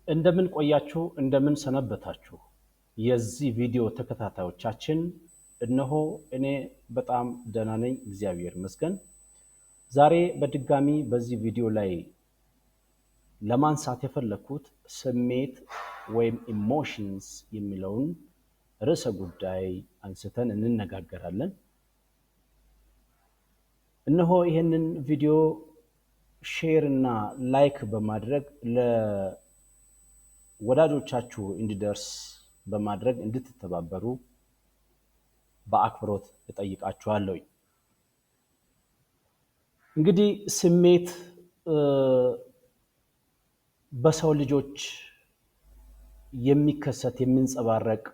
እንደምን ቆያችሁ እንደምን ሰነበታችሁ የዚህ ቪዲዮ ተከታታዮቻችን እነሆ እኔ በጣም ደህና ነኝ እግዚአብሔር ይመስገን ዛሬ በድጋሚ በዚህ ቪዲዮ ላይ ለማንሳት የፈለኩት ስሜት ወይም ኢሞሽንስ የሚለውን ርዕሰ ጉዳይ አንስተን እንነጋገራለን እነሆ ይሄንን ቪዲዮ ሼር እና ላይክ በማድረግ ለወዳጆቻችሁ እንዲደርስ በማድረግ እንድትተባበሩ በአክብሮት እጠይቃችኋለሁ እንግዲህ ስሜት በሰው ልጆች የሚከሰት የሚንጸባረቅ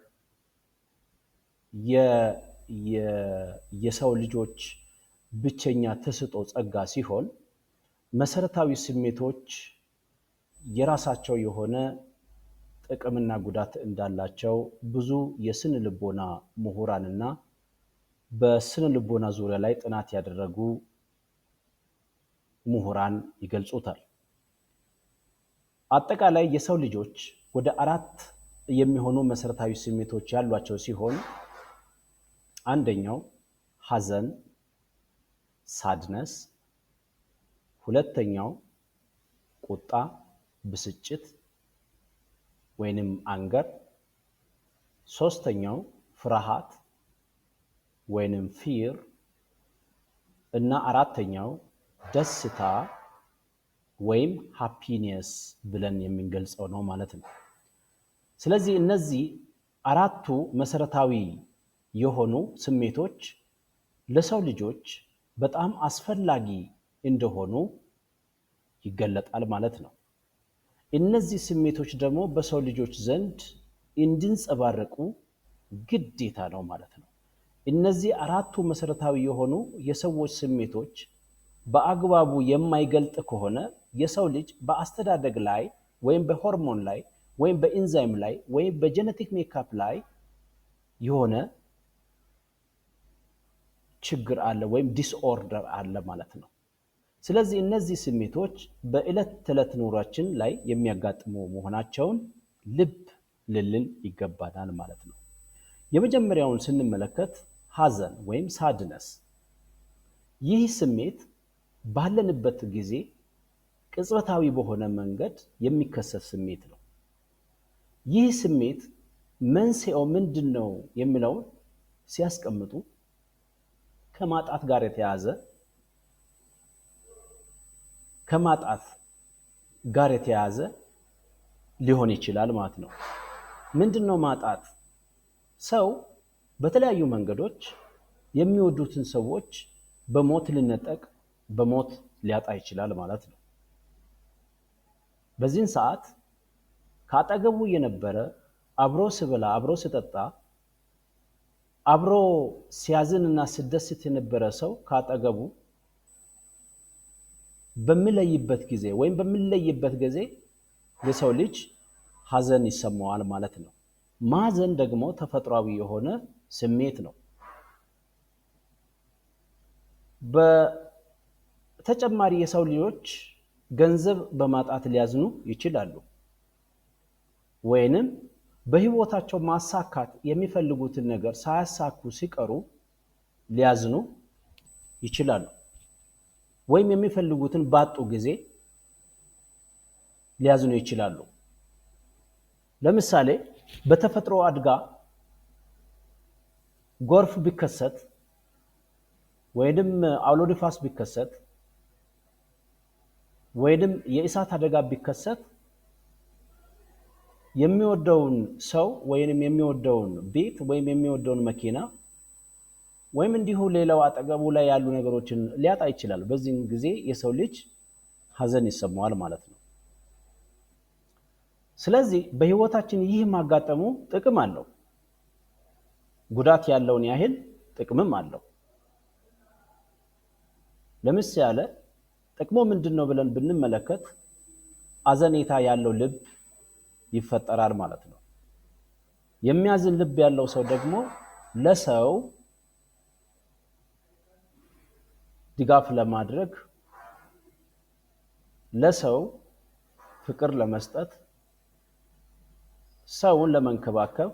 የሰው ልጆች ብቸኛ ተሰጥኦ ጸጋ ሲሆን መሰረታዊ ስሜቶች የራሳቸው የሆነ ጥቅምና ጉዳት እንዳላቸው ብዙ የስነ ልቦና ምሁራንና በስነ ልቦና ዙሪያ ላይ ጥናት ያደረጉ ምሁራን ይገልጹታል አጠቃላይ የሰው ልጆች ወደ 4 የሚሆኑ መሰረታዊ ስሜቶች ያሏቸው ሲሆን አንደኛው ሐዘን sadness ሁለተኛው ቁጣ ብስጭት ወይንም አንገር ሶስተኛው ፍርሃት ወይንም fear እና አራተኛው ደስታ ወይም happiness ብለን የምንገልጸው ነው ማለት ነው ስለዚህ እነዚህ አራቱ መሰረታዊ የሆኑ ስሜቶች ለሰው ልጆች በጣም አስፈላጊ እንደሆኑ ይገለጣል ማለት ነው እነዚህ ስሜቶች ደግሞ በሰው ልጆች ዘንድ እንዲንጸባረቁ ግዴታ ነው ማለት ነው እነዚህ አራቱ መሰረታዊ የሆኑ የሰዎች ስሜቶች በአግባቡ የማይገልጥ ከሆነ የሰው ልጅ በአስተዳደግ ላይ ወይም በሆርሞን ላይ ወይም በኢንዛይም ላይ ወይም በጄኔቲክ ሜካፕ ላይ የሆነ ችግር አለ ወይም ዲስኦርደር አለ ማለት ነው ስለዚህ እነዚህ ስሜቶች በእለት ተዕለት ኑሯችን ላይ የሚያጋጥሙ መሆናቸውን ልብ ልልን ይገባናል ማለት ነው የመጀመሪያውን ስንመለከት ሐዘን ወይም sadness ይህ ስሜት ባለንበት ጊዜ ቅጽበታዊ በሆነ መንገድ የሚከሰት ስሜት ነው ይህ ስሜት መንስኤው ምንድነው የሚለው ሲያስቀምጡ ከማጣት ጋር የተያዘ ሊሆን ይችላል ማለት ነው ምንድነው ማጣት ሰው በተለያዩ መንገዶች የሚወዱትን ሰዎች በሞት ሊነጠቅ በሞት ሊያጣ ይችላል ማለት ነው በዚህን ሰዓት ካጠገቡ የነበረ አብሮ ሲበላ አብሮ ሲጠጣ አብሮ ሲያዝንና ሲደሰት የነበረ ሰው ካጠገቡ በሚለይበት ጊዜ የሰው ልጅ ሐዘን ይሰማዋል ማለት ነው ማዘን ደግሞ ተፈጥሯዊ የሆነ ስሜት ነው በተጨማሪ የሰው ልጆች ገንዘብ በማጣት ሊያዝኑ ይችላሉ ወይንም በህይወታቸው ማሳካት የሚፈልጉትን ነገር ሳያሳኩ ሲቀሩ ሊያዝኑ ይችላሉ ወይም የሚፈልጉትን ባጡ ጊዜ ሊያዝኑ ይችላሉ ለምሳሌ በተፈጥሮ አደጋ ጎርፍ ቢከሰት ወይንም አውሎ ንፋስ ቢከሰት ወይንም የእሳት አደጋ ቢከሰት የሚወደውን ሰው ወይንም የሚወደውን ቤት ወይም የሚወደውን መኪና ወይም እንዲሁ ሌላው አጠገቡ ላይ ያሉ ነገሮችን ሊያጣ ይችላል በዚህ ጊዜ የሰው ልጅ ሐዘን ይሰማዋል ማለት ነው ስለዚህ በህይወታችን ይህ ማጋጠሙ ጥቅም አለው ጉዳት ያለውን ያህል ጥቅምም አለው ለምሳሌ ጥቅሙ ምንድነው ብለን ብንመለከት አዘኔታ ያለው ልብ ይፈጠራል ማለት ነው የሚያዝን ልብ ያለው ሰው ደግሞ ለሰው ድጋፍ ለማድረግ ለሰው ፍቅር ለመስጠት ሰውን ለመንከባከብ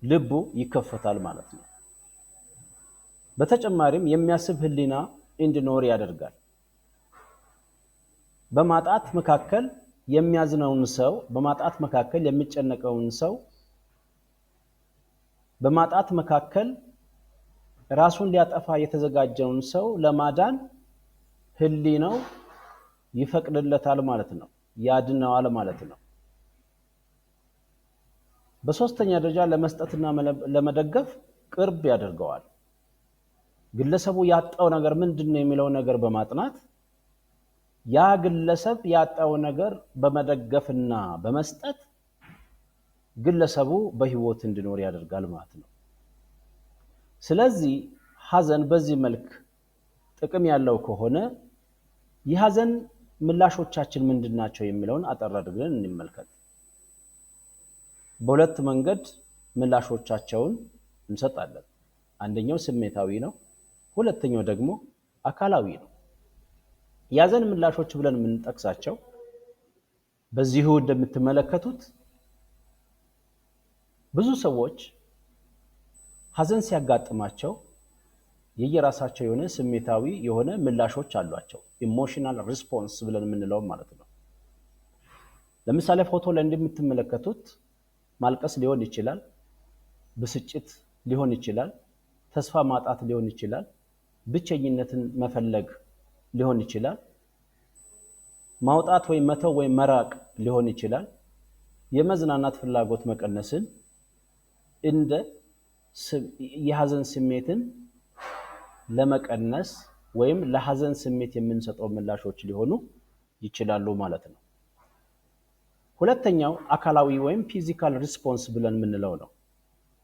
ልቡ ይከፈታል ማለት ነው። በተጨማሪም የሚያስብ ህሊና እንዲኖር ያደርጋል። በማጣት መካከል የሚያዝነውን ሰው፣ በማጣት መካከል የሚጨነቀውን ሰው፣ በማጣት መካከል ራሱን ሊያጠፋ የተዘጋጀውን ሰው ለማዳን ህሊናው ይፈቅድለታል ማለት ነው፣ ያድነዋል ማለት ነው። በሶስተኛ ደረጃ ለመስጠትና ለመደገፍ ቅርብ ያደርገዋል። ግለሰቡ ያጣው ነገር ምንድነው የሚለው ነገር በማጥናት ያ ግለሰብ ያጣው ነገር በመደገፍና በመስጠት ግለሰቡ በህይወት እንዲኖር ያደርጋል ማለት ነው። ስለዚህ ሐዘን በዚህ መልክ ጥቅም ያለው ከሆነ የሐዘን ምላሾቻችን ምንድናቸው የሚለውን አጠር አድርገን እንመልከት። በሁለት መንገድ ምላሾቻቸውን እንሰጣለን። አንደኛው ስሜታዊ ነው፣ ሁለተኛው ደግሞ አካላዊ ነው። የሐዘን ምላሾች ብለን የምንጠቅሳቸው በዚሁ እንደምትመለከቱት ብዙ ሰዎች ሐዘን ሲያጋጥማቸው የየራሳቸው የሆነ ስሜታዊ የሆነ ምላሾች አሏቸው። ኢሞሽናል ሪስፖንስ ብለን የምንለው ማለት ነው። ለምሳሌ ፎቶ ላይ እንደምትመለከቱት ማልቀስ ሊሆን ይችላል፣ ብስጭት ሊሆን ይችላል፣ ተስፋ ማጣት ሊሆን ይችላል፣ ብቸኝነትን መፈለግ ሊሆን ይችላል፣ ማውጣት ወይ መተው ወይ መራቅ ሊሆን ይችላል፣ የመዝናናት ፍላጎት መቀነስን እንደ የሐዘን ስሜትን ለመቀነስ ወይም ለሐዘን ስሜት የምንሰጠው ምላሾች ሊሆኑ ይችላሉ ማለት ነው። ሁለተኛው አካላዊ ወይም ፊዚካል ሪስፖንስ ብለን የምንለው ነው።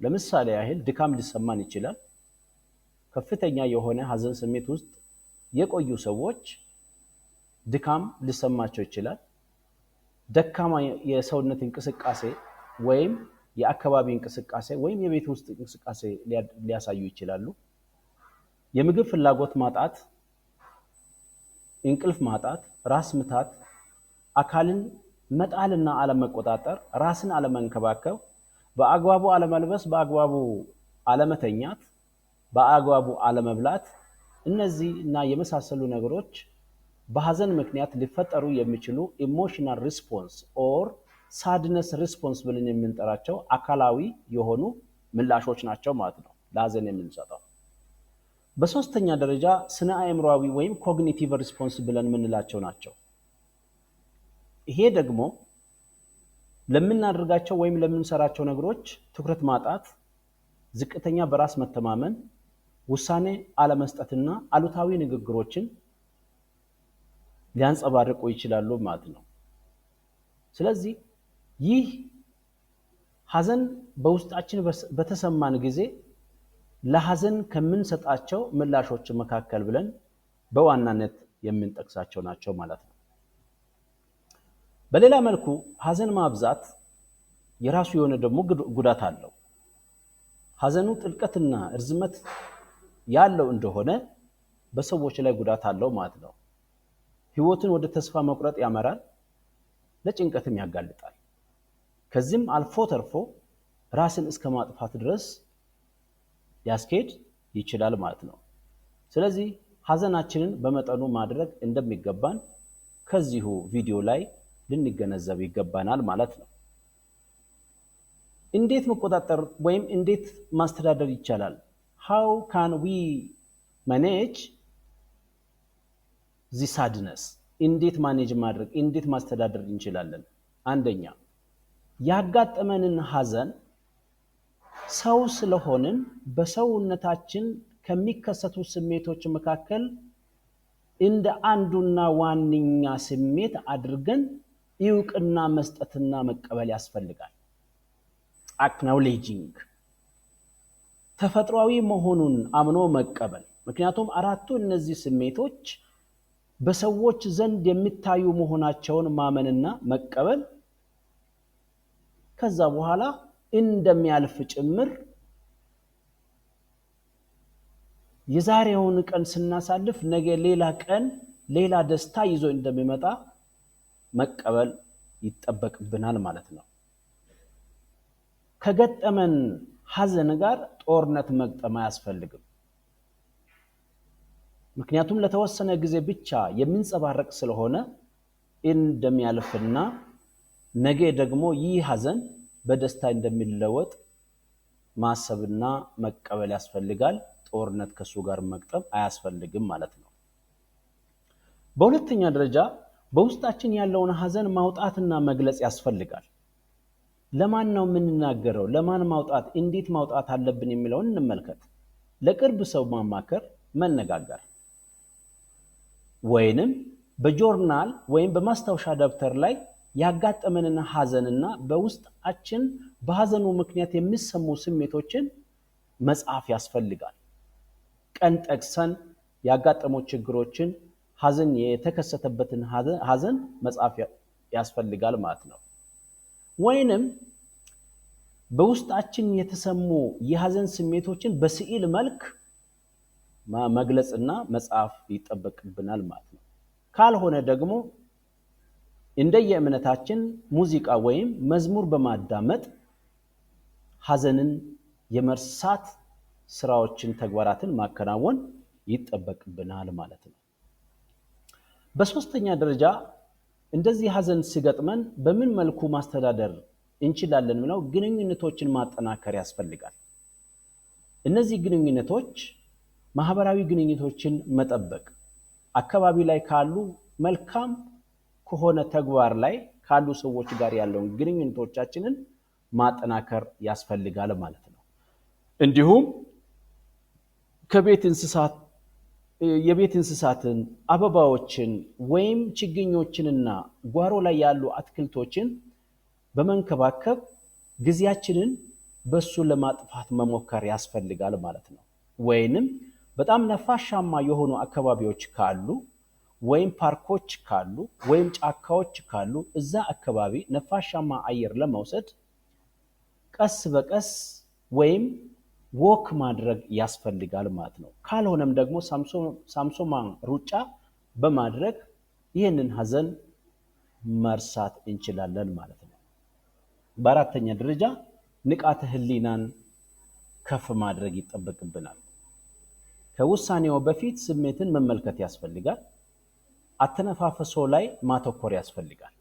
ለምሳሌ ያህል ድካም ሊሰማን ይችላል። ከፍተኛ የሆነ ሐዘን ስሜት ውስጥ የቆዩ ሰዎች ድካም ሊሰማቸው ይችላል። ደካማ የሰውነት እንቅስቃሴ ወይም የአካባቢ እንቅስቃሴ ወይም የቤት ውስጥ እንቅስቃሴ ሊያሳዩ ይችላሉ። የምግብ ፍላጎት ማጣት፣ እንቅልፍ ማጣት፣ ራስ ምታት፣ አካልን መጣልና አለመቆጣጠር፣ ራስን አለመንከባከብ፣ በአግባቡ አለመልበስ፣ በአግባቡ አለመተኛት፣ በአግባቡ አለመብላት፣ እነዚህ እና የመሳሰሉ ነገሮች በሐዘን ምክንያት ሊፈጠሩ የሚችሉ ኢሞሽናል ሪስፖንስ ኦር ሳድነስ ሪስፖንስ ብለን የምንጠራቸው አካላዊ የሆኑ ምላሾች ናቸው ማለት ነው ለሐዘን የምንሰጠው። በሶስተኛ ደረጃ ስነ አእምሮአዊ ወይም ኮግኒቲቭ ሪስፖንስ ብለን የምንላቸው ናቸው። ይሄ ደግሞ ለምናደርጋቸው ወይም ለምንሰራቸው ነገሮች ትኩረት ማጣት፣ ዝቅተኛ በራስ መተማመን፣ ውሳኔ አለመስጠትና አሉታዊ ንግግሮችን ሊያንጸባርቁ ይችላሉ ማለት ነው። ስለዚህ ይህ ሐዘን በውስጣችን በተሰማን ጊዜ ለሐዘን ከምንሰጣቸው ምላሾች መካከል ብለን በዋናነት የምንጠቅሳቸው ናቸው ማለት ነው። በሌላ መልኩ ሐዘን ማብዛት የራሱ የሆነ ደግሞ ጉዳት አለው። ሐዘኑ ጥልቀትና እርዝመት ያለው እንደሆነ በሰዎች ላይ ጉዳት አለው ማለት ነው። ህይወትን ወደ ተስፋ መቁረጥ ያመራል፣ ለጭንቀትም ያጋልጣል። ከዚህም አልፎ ተርፎ ራስን እስከ ማጥፋት ድረስ ሊያስኬድ ይችላል ማለት ነው። ስለዚህ ሐዘናችንን በመጠኑ ማድረግ እንደሚገባን ከዚሁ ቪዲዮ ላይ ልንገነዘብ ይገባናል ማለት ነው። እንዴት መቆጣጠር ወይም እንዴት ማስተዳደር ይቻላል? How can we manage this sadness? እንዴት ማኔጅ ማድረግ እንዴት ማስተዳደር እንችላለን? አንደኛ ያጋጠመንን ሐዘን ሰው ስለሆንን በሰውነታችን ከሚከሰቱ ስሜቶች መካከል እንደ አንዱና ዋንኛ ስሜት አድርገን ይውቅና መስጠትና መቀበል ያስፈልጋል። acknowledging ተፈጥሯዊ መሆኑን አምኖ መቀበል። ምክንያቱም አራቱ እነዚህ ስሜቶች በሰዎች ዘንድ የሚታዩ መሆናቸውን ማመንና መቀበል ከዛ በኋላ እንደሚያልፍ ጭምር የዛሬውን ቀን ስናሳልፍ ነገ ሌላ ቀን ሌላ ደስታ ይዞ እንደሚመጣ መቀበል ይጠበቅብናል ማለት ነው። ከገጠመን ሐዘን ጋር ጦርነት መግጠም አያስፈልግም። ምክንያቱም ለተወሰነ ጊዜ ብቻ የምንጸባረቅ ስለሆነ እንደሚያልፍና ነገ ደግሞ ይህ ሐዘን በደስታ እንደሚለወጥ ማሰብና መቀበል ያስፈልጋል። ጦርነት ከሱ ጋር መግጠም አያስፈልግም ማለት ነው። በሁለተኛ ደረጃ በውስጣችን ያለውን ሐዘን ማውጣትና መግለጽ ያስፈልጋል። ለማን ነው የምንናገረው? ለማን ማውጣት፣ እንዴት ማውጣት አለብን የሚለውን እንመልከት። ለቅርብ ሰው ማማከር፣ መነጋገር ወይንም በጆርናል ወይም በማስታወሻ ደብተር ላይ ያጋጠመንን ሐዘንና በውስጣችን በሐዘኑ ምክንያት የሚሰሙ ስሜቶችን መጻፍ ያስፈልጋል። ቀን ጠቅሰን ያጋጠሙ ችግሮችን ሐዘን የተከሰተበትን ሐዘን መጻፍ ያስፈልጋል ማለት ነው። ወይንም በውስጣችን የተሰሙ የሐዘን ስሜቶችን በስዕል መልክ መግለጽና መጻፍ ይጠበቅብናል ማለት ነው። ካልሆነ ደግሞ እንደየእምነታችን ሙዚቃ ወይም መዝሙር በማዳመጥ ሐዘንን የመርሳት ስራዎችን፣ ተግባራትን ማከናወን ይጠበቅብናል ማለት ነው። በሶስተኛ ደረጃ እንደዚህ ሐዘን ሲገጥመን በምን መልኩ ማስተዳደር እንችላለን ብለው ግንኙነቶችን ማጠናከር ያስፈልጋል። እነዚህ ግንኙነቶች ማህበራዊ ግንኙነቶችን መጠበቅ፣ አካባቢ ላይ ካሉ መልካም ከሆነ ተግባር ላይ ካሉ ሰዎች ጋር ያለውን ግንኙነቶቻችንን ማጠናከር ያስፈልጋል ማለት ነው። እንዲሁም የቤት እንስሳትን፣ አበባዎችን ወይም ችግኞችንና ጓሮ ላይ ያሉ አትክልቶችን በመንከባከብ ጊዜያችንን በሱ ለማጥፋት መሞከር ያስፈልጋል ማለት ነው። ወይንም በጣም ነፋሻማ የሆኑ አካባቢዎች ካሉ ወይም ፓርኮች ካሉ ወይም ጫካዎች ካሉ እዛ አካባቢ ነፋሻማ አየር ለመውሰድ ቀስ በቀስ ወይም ወክ ማድረግ ያስፈልጋል ማለት ነው። ካልሆነም ደግሞ ሳምሶማ ሩጫ በማድረግ ይህንን ሐዘን መርሳት እንችላለን ማለት ነው። በአራተኛ ደረጃ ንቃተ ህሊናን ከፍ ማድረግ ይጠበቅብናል። ከውሳኔው በፊት ስሜትን መመልከት ያስፈልጋል። አተነፋፈሶ ላይ ማተኮር ያስፈልጋል።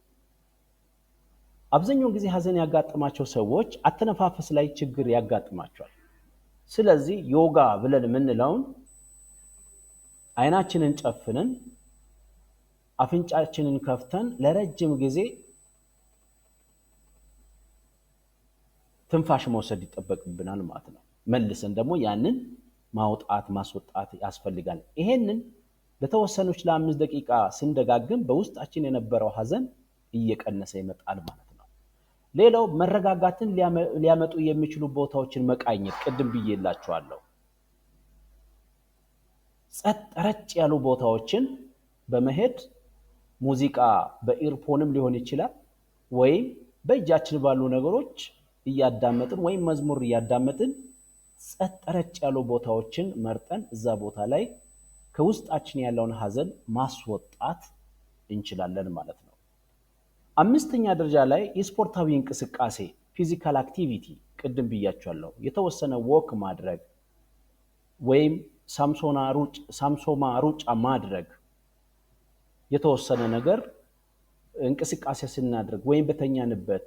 አብዛኛውን ጊዜ ሐዘን ያጋጥማቸው ሰዎች አተነፋፈስ ላይ ችግር ያጋጥማቸዋል። ስለዚህ ዮጋ ብለን የምንለውን አይናችንን ጨፍነን አፍንጫችንን ከፍተን ለረጅም ጊዜ ትንፋሽ መውሰድ ይጠበቅብናል ማለት ነው። መልሰን ደግሞ ያንን ማውጣት ማስወጣት ያስፈልጋል። ይሄንን ለተወሰኑች ለ5 ደቂቃ ስንደጋግም በውስጣችን የነበረው ሐዘን እየቀነሰ ይመጣል ማለት ነው። ሌላው መረጋጋትን ሊያመጡ የሚችሉ ቦታዎችን መቃኘት፣ ቅድም ብዬላችኋለሁ። ጸጥ ረጭ ያሉ ቦታዎችን በመሄድ ሙዚቃ በኢርፎንም ሊሆን ይችላል ወይም በእጃችን ባሉ ነገሮች እያዳመጥን ወይም መዝሙር እያዳመጥን ጸጥ ረጭ ያሉ ቦታዎችን መርጠን እዛ ቦታ ላይ ከውስጣችን ያለውን ሐዘን ማስወጣት እንችላለን ማለት ነው። አምስተኛ ደረጃ ላይ የስፖርታዊ እንቅስቃሴ ፊዚካል አክቲቪቲ ቅድም ብያችኋለሁ። የተወሰነ ወክ ማድረግ ወይም ሳምሶማ ሩጫ ማድረግ፣ የተወሰነ ነገር እንቅስቃሴ ስናደርግ ወይም በተኛንበት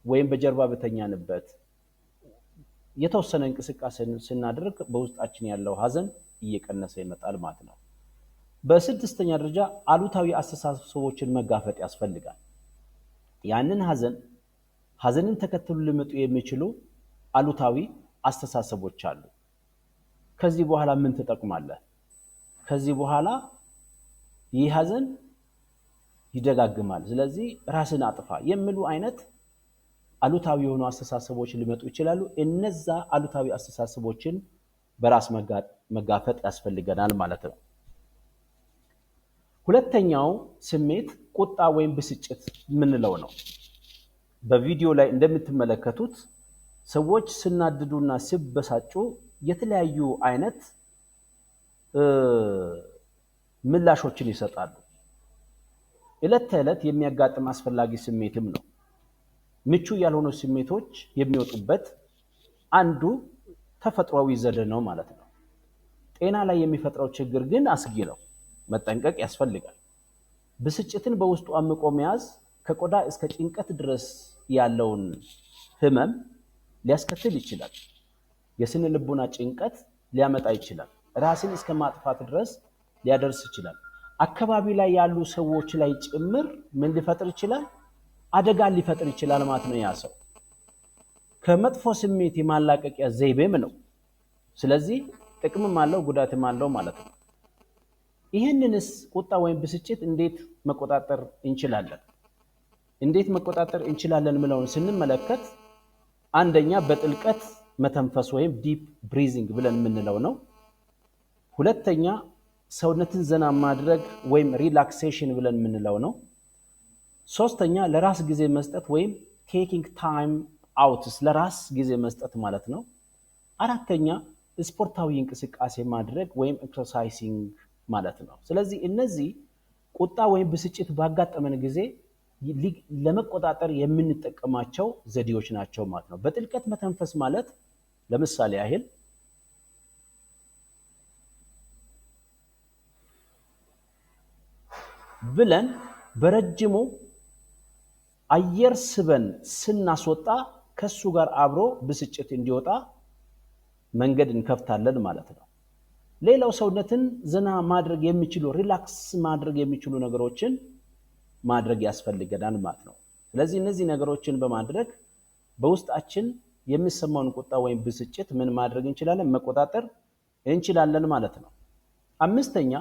ወይም በጀርባ በተኛንበት የተወሰነ እንቅስቃሴ ስናደርግ በውስጣችን ያለው ሐዘን እየቀነሰ ይመጣል ማለት ነው። በስድስተኛ ደረጃ አሉታዊ አስተሳሰቦችን መጋፈጥ ያስፈልጋል። ያንን ሐዘንን ተከትሎ ሊመጡ የሚችሉ አሉታዊ አስተሳሰቦች አሉ። ከዚህ በኋላ ምን ትጠቅማለህ? ከዚህ በኋላ ይህ ሐዘን ይደጋግማል፣ ስለዚህ ራስን አጥፋ የሚሉ አይነት አሉታዊ የሆኑ አስተሳሰቦች ሊመጡ ይችላሉ። እነዛ አሉታዊ አስተሳሰቦችን በራስ መጋፈጥ ያስፈልገናል ማለት ነው። ሁለተኛው ስሜት ቁጣ ወይም ብስጭት የምንለው ነው። በቪዲዮ ላይ እንደምትመለከቱት ሰዎች ሲናደዱና ሲበሳጩ የተለያዩ አይነት ምላሾችን ይሰጣሉ። ዕለት ተዕለት የሚያጋጥም አስፈላጊ ስሜትም ነው። ምቹ ያልሆኑ ስሜቶች የሚወጡበት አንዱ ተፈጥሯዊ ዘዴ ነው ማለት ነው። ጤና ላይ የሚፈጥረው ችግር ግን አስጊ ነው፣ መጠንቀቅ ያስፈልጋል። ብስጭትን በውስጡ አምቆ መያዝ ከቆዳ እስከ ጭንቀት ድረስ ያለውን ህመም ሊያስከትል ይችላል። የስነ ልቦና ጭንቀት ሊያመጣ ይችላል። ራስን እስከ ማጥፋት ድረስ ሊያደርስ ይችላል። አካባቢ ላይ ያሉ ሰዎች ላይ ጭምር ምን ሊፈጥር ይችላል? አደጋ ሊፈጥር ይችላል ማለት ነው። ያ ሰው ከመጥፎ ስሜት የማላቀቂያ ዘይቤም ነው። ስለዚህ ጥቅምም አለው ጉዳትም አለው ማለት ነው። ይህንንስ ቁጣ ወይም ብስጭት እንዴት መቆጣጠር እንችላለን? እንዴት መቆጣጠር እንችላለን ምለውን ስንመለከት አንደኛ በጥልቀት መተንፈስ ወይም ዲፕ ብሪዚንግ ብለን የምንለው ነው። ሁለተኛ ሰውነትን ዘና ማድረግ ወይም ሪላክሴሽን ብለን የምንለው ነው። ሶስተኛ ለራስ ጊዜ መስጠት ወይም ቴኪንግ ታይም አውትስ ለራስ ጊዜ መስጠት ማለት ነው። አራተኛ ስፖርታዊ እንቅስቃሴ ማድረግ ወይም ኤክሰርሳይሲንግ ማለት ነው። ስለዚህ እነዚህ ቁጣ ወይም ብስጭት ባጋጠመን ጊዜ ለመቆጣጠር የምንጠቀማቸው ዘዴዎች ናቸው ማለት ነው። በጥልቀት መተንፈስ ማለት ለምሳሌ ያህል ብለን በረጅሙ አየር ስበን ስናስወጣ ከሱ ጋር አብሮ ብስጭት እንዲወጣ መንገድ እንከፍታለን ማለት ነው። ሌላው ሰውነትን ዘና ማድረግ የሚችሉ ሪላክስ ማድረግ የሚችሉ ነገሮችን ማድረግ ያስፈልገናል ማለት ነው። ስለዚህ እነዚህ ነገሮችን በማድረግ በውስጣችን የሚሰማውን ቁጣ ወይም ብስጭት ምን ማድረግ እንችላለን? መቆጣጠር እንችላለን ማለት ነው። አምስተኛ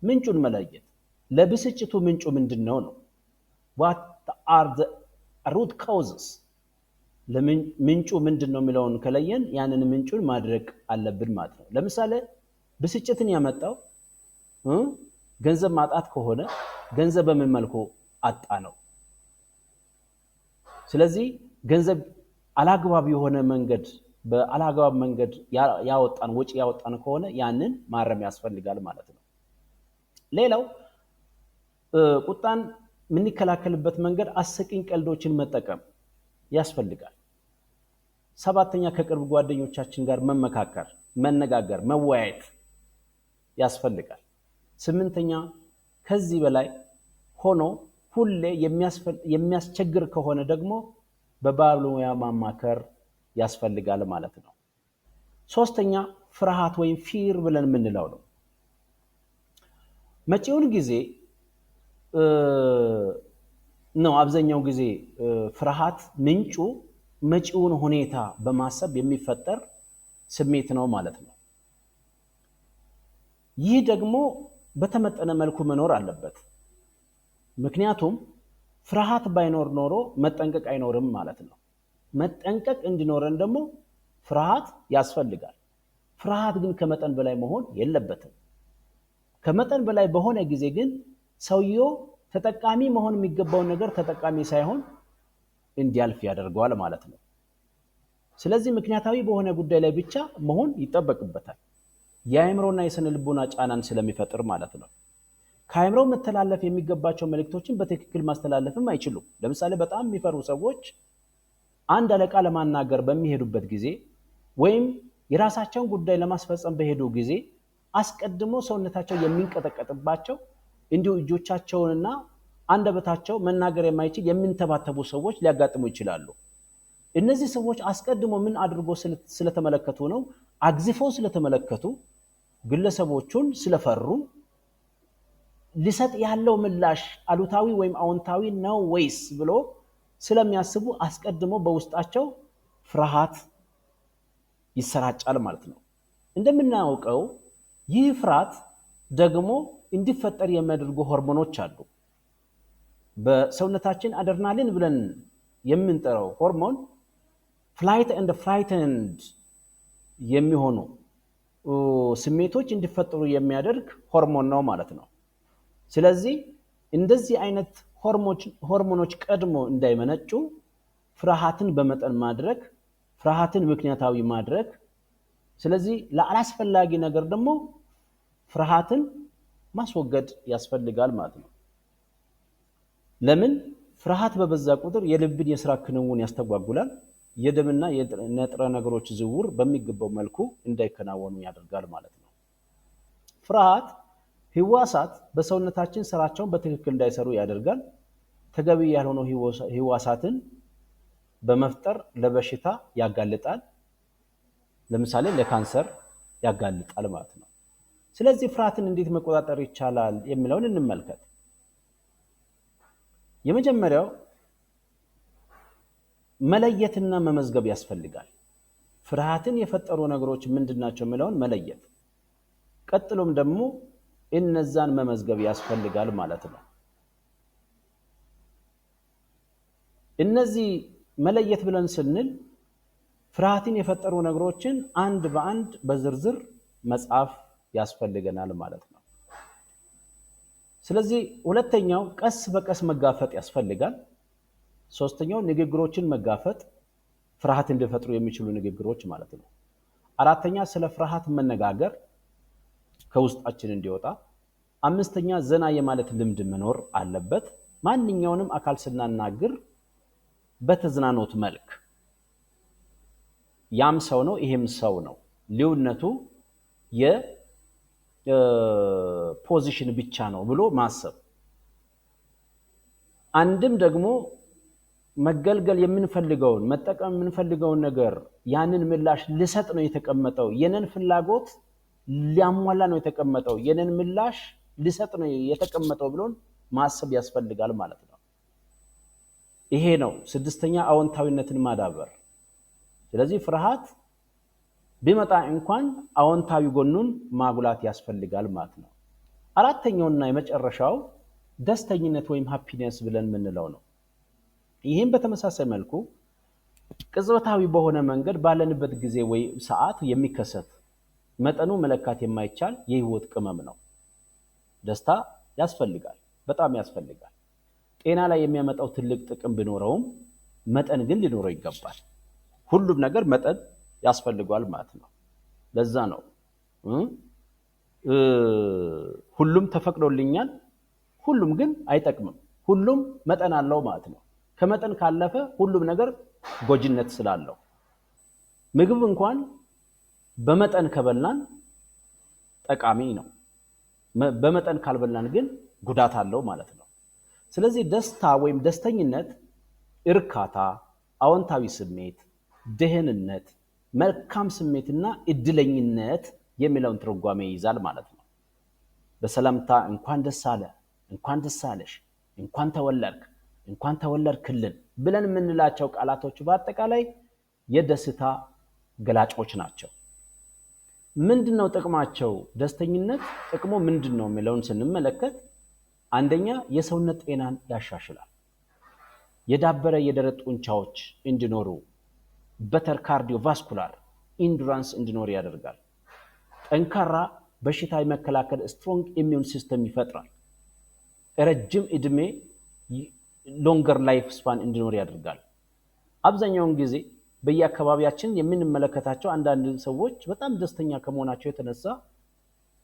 ምንጩን መለየት። ለብስጭቱ ምንጩ ምንድነው ነው? what are the root causes? ለምንጩ ምንድነው የሚለውን ከለየን ያንን ምንጩን ማድረግ አለብን ማለት ነው። ለምሳሌ ብስጭትን ያመጣው ገንዘብ ማጣት ከሆነ ገንዘብ በምን መልኩ አጣ ነው? ስለዚህ ገንዘብ አላግባብ የሆነ መንገድ በአላግባብ መንገድ ያወጣን ወጪ ያወጣን ከሆነ ያንን ማረም ያስፈልጋል ማለት ነው። ሌላው ቁጣን የምንከላከልበት መንገድ አስቂኝ ቀልዶችን መጠቀም ያስፈልጋል። ሰባተኛ ከቅርብ ጓደኞቻችን ጋር መመካከር፣ መነጋገር፣ መወያየት ያስፈልጋል። ስምንተኛ ከዚህ በላይ ሆኖ ሁሌ የሚያስቸግር ከሆነ ደግሞ በባለሙያ ማማከር ያስፈልጋል ማለት ነው። ሶስተኛ ፍርሃት ወይም ፊር ብለን የምንለው ነው። መጪውን ጊዜ ነው። አብዛኛው ጊዜ ፍርሃት ምንጩ መጪውን ሁኔታ በማሰብ የሚፈጠር ስሜት ነው ማለት ነው። ይህ ደግሞ በተመጠነ መልኩ መኖር አለበት። ምክንያቱም ፍርሃት ባይኖር ኖሮ መጠንቀቅ አይኖርም ማለት ነው። መጠንቀቅ እንዲኖረን ደግሞ ፍርሃት ያስፈልጋል። ፍርሃት ግን ከመጠን በላይ መሆን የለበትም። ከመጠን በላይ በሆነ ጊዜ ግን ሰውየው ተጠቃሚ መሆን የሚገባውን ነገር ተጠቃሚ ሳይሆን እንዲያልፍ ያደርገዋል ማለት ነው። ስለዚህ ምክንያታዊ በሆነ ጉዳይ ላይ ብቻ መሆን ይጠበቅበታል። የአእምሮና የስነ ልቦና ጫናን ስለሚፈጥር ማለት ነው። ከአእምሮ መተላለፍ የሚገባቸው መልእክቶችን በትክክል ማስተላለፍም አይችሉም። ለምሳሌ በጣም የሚፈሩ ሰዎች አንድ አለቃ ለማናገር በሚሄዱበት ጊዜ ወይም የራሳቸውን ጉዳይ ለማስፈጸም በሄዱ ጊዜ አስቀድሞ ሰውነታቸው የሚንቀጠቀጥባቸው እንዲሁ እጆቻቸውንና አንደበታቸው መናገር የማይችል የሚንተባተቡ ሰዎች ሊያጋጥሙ ይችላሉ። እነዚህ ሰዎች አስቀድሞ ምን አድርጎ ስለተመለከቱ ነው? አግዝፈው ስለተመለከቱ ግለሰቦቹን ስለፈሩ ሊሰጥ ያለው ምላሽ አሉታዊ ወይም አዎንታዊ ነው ወይስ ብሎ ስለሚያስቡ አስቀድሞ በውስጣቸው ፍርሃት ይሰራጫል ማለት ነው። እንደምናውቀው ይህ ፍርሃት ደግሞ እንዲፈጠር የሚያደርጉ ሆርሞኖች አሉ። በሰውነታችን አድሬናሊን ብለን የምንጠራው ሆርሞን ፍላይት ኤንድ ፍራይተንድ የሚሆኑ ስሜቶች እንዲፈጠሩ የሚያደርግ ሆርሞን ነው ማለት ነው። ስለዚህ እንደዚህ አይነት ሆርሞኖች ቀድሞ እንዳይመነጩ ፍርሃትን በመጠን ማድረግ፣ ፍርሃትን ምክንያታዊ ማድረግ። ስለዚህ ለአላስፈላጊ ነገር ደግሞ ፍርሃትን ማስወገድ ያስፈልጋል ማለት ነው። ለምን? ፍርሃት በበዛ ቁጥር የልብን የሥራ ክንውን ያስተጓጉላል። የደምና የንጥረ ነገሮች ዝውውር በሚገባው መልኩ እንዳይከናወኑ ያደርጋል ማለት ነው። ፍርሃት ህዋሳት በሰውነታችን ስራቸውን በትክክል እንዳይሰሩ ያደርጋል። ተገቢ ያልሆኑ ህዋሳትን በመፍጠር ለበሽታ ያጋልጣል። ለምሳሌ ለካንሰር ያጋልጣል ማለት ነው። ስለዚህ ፍርሃትን እንዴት መቆጣጠር ይቻላል የሚለውን እንመልከት። የመጀመሪያው መለየትና መመዝገብ ያስፈልጋል። ፍርሃትን የፈጠሩ ነገሮች ምንድናቸው የሚለውን መለየት፣ ቀጥሎም ደግሞ እነዛን መመዝገብ ያስፈልጋል ማለት ነው። እነዚህ መለየት ብለን ስንል ፍርሃትን የፈጠሩ ነገሮችን አንድ በአንድ በዝርዝር መጻፍ ያስፈልገናል ማለት ነው። ስለዚህ ሁለተኛው ቀስ በቀስ መጋፈጥ ያስፈልጋል። ሶስተኛው ንግግሮችን መጋፈጥ፣ ፍርሃት እንዲፈጥሩ የሚችሉ ንግግሮች ማለት ነው። አራተኛ ስለ ፍርሃት መነጋገር ከውስጣችን እንዲወጣ። አምስተኛ ዘና የማለት ልምድ መኖር አለበት። ማንኛውንም አካል ስናናግር በተዝናኖት መልክ ያም ሰው ነው ይሄም ሰው ነው፣ ልዩነቱ የፖዚሽን ብቻ ነው ብሎ ማሰብ። አንድም ደግሞ መገልገል የምንፈልገውን መጠቀም የምንፈልገውን ነገር ያንን ምላሽ ልሰጥ ነው የተቀመጠው፣ የነን ፍላጎት ሊያሟላ ነው የተቀመጠው፣ የነን ምላሽ ልሰጥ ነው የተቀመጠው ብሎን ማሰብ ያስፈልጋል ማለት ነው። ይሄ ነው ስድስተኛ አዎንታዊነትን ማዳበር። ስለዚህ ፍርሃት ቢመጣ እንኳን አዎንታዊ ጎኑን ማጉላት ያስፈልጋል ማለት ነው። አራተኛውና የመጨረሻው ደስተኝነት ወይም ሃፒነስ ብለን የምንለው ነው። ይህም በተመሳሳይ መልኩ ቅጽበታዊ በሆነ መንገድ ባለንበት ጊዜ ወይ ሰዓት የሚከሰት መጠኑ መለካት የማይቻል የህይወት ቅመም ነው። ደስታ ያስፈልጋል፣ በጣም ያስፈልጋል። ጤና ላይ የሚያመጣው ትልቅ ጥቅም ቢኖረውም መጠን ግን ሊኖረው ይገባል። ሁሉም ነገር መጠን ያስፈልጋል ማለት ነው። ለዛ ነው ሁሉም ተፈቅዶልኛል፣ ሁሉም ግን አይጠቅምም። ሁሉም መጠን አለው ማለት ነው። ከመጠን ካለፈ ሁሉም ነገር ጎጅነት ስላለው ምግብ እንኳን በመጠን ከበላን ጠቃሚ ነው፣ በመጠን ካልበላን ግን ጉዳት አለው ማለት ነው። ስለዚህ ደስታ ወይም ደስተኝነት እርካታ፣ አዎንታዊ ስሜት፣ ደህንነት፣ መልካም ስሜትና እድለኝነት የሚለውን ትርጓሜ ይይዛል ማለት ነው። በሰላምታ እንኳን ደስ አለ፣ እንኳን ደስ አለሽ፣ እንኳን ተወለድክ፣ እንኳን ተወለድክልን ብለን የምንላቸው ቃላቶች በአጠቃላይ የደስታ ገላጮች ናቸው። ምንድነው ጥቅማቸው? ደስተኝነት ጥቅሙ ምንድነው የሚለውን ስንመለከት አንደኛ የሰውነት ጤናን ያሻሽላል። የዳበረ የደረት ጡንቻዎች እንዲኖሩ፣ በተር ካርዲዮቫስኩላር ኢንዱራንስ እንዲኖር ያደርጋል። ጠንካራ በሽታ የመከላከል ስትሮንግ ኢሚዩን ሲስተም ይፈጥራል። ረጅም እድሜ ሎንገር ላይፍ ስፓን እንዲኖር ያደርጋል። አብዛኛውን ጊዜ በየአካባቢያችን የምንመለከታቸው አንዳንድ ሰዎች በጣም ደስተኛ ከመሆናቸው የተነሳ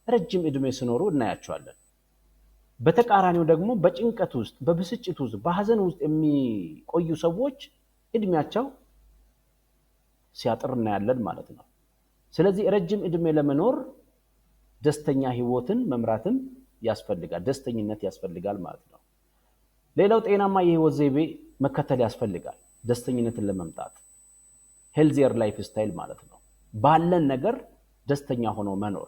ረጅም እድሜ ሲኖሩ እናያቸዋለን። በተቃራኒው ደግሞ በጭንቀት ውስጥ፣ በብስጭት ውስጥ፣ በሐዘን ውስጥ የሚቆዩ ሰዎች እድሜያቸው ሲያጥር እናያለን ማለት ነው። ስለዚህ ረጅም እድሜ ለመኖር ደስተኛ ህይወትን መምራትም ያስፈልጋል፣ ደስተኝነት ያስፈልጋል ማለት ነው። ሌላው ጤናማ የህይወት ዘይቤ መከተል ያስፈልጋል ደስተኝነትን ለመምጣት። ሄልዚየር ላይፍ ስታይል ማለት ነው። ባለን ነገር ደስተኛ ሆኖ መኖር፣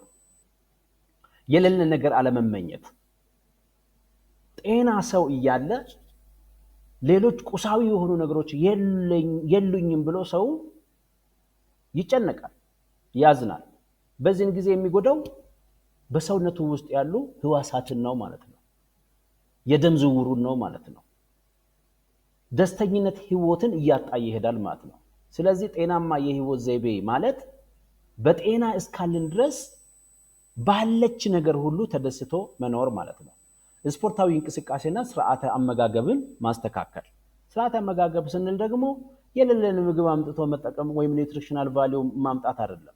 የሌለን ነገር አለመመኘት። ጤና ሰው እያለ ሌሎች ቁሳዊ የሆኑ ነገሮች የሉኝም ብሎ ሰው ይጨነቃል፣ ያዝናል። በዚህን ጊዜ የሚጎዳው በሰውነቱ ውስጥ ያሉ ህዋሳትን ነው ማለት ነው። የደም ዝውውሩን ነው ማለት ነው። ደስተኝነት ህይወትን እያጣ ይሄዳል ማለት ነው። ስለዚህ ጤናማ የህይወት ዘይቤ ማለት በጤና እስካልን ድረስ ባለች ነገር ሁሉ ተደስቶ መኖር ማለት ነው። ስፖርታዊ እንቅስቃሴና ስርዓተ አመጋገብን ማስተካከል። ስርዓተ አመጋገብ ስንል ደግሞ የሌለን ምግብ አምጥቶ መጠቀም ወይም ኒውትሪሽናል ቫልዩ ማምጣት አይደለም፣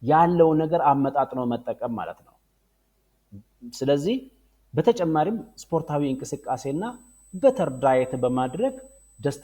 ያለው ነገር አመጣጥኖ መጠቀም ማለት ነው። ስለዚህ በተጨማሪም ስፖርታዊ እንቅስቃሴና በተር ዳየት በማድረግ ደስተኛ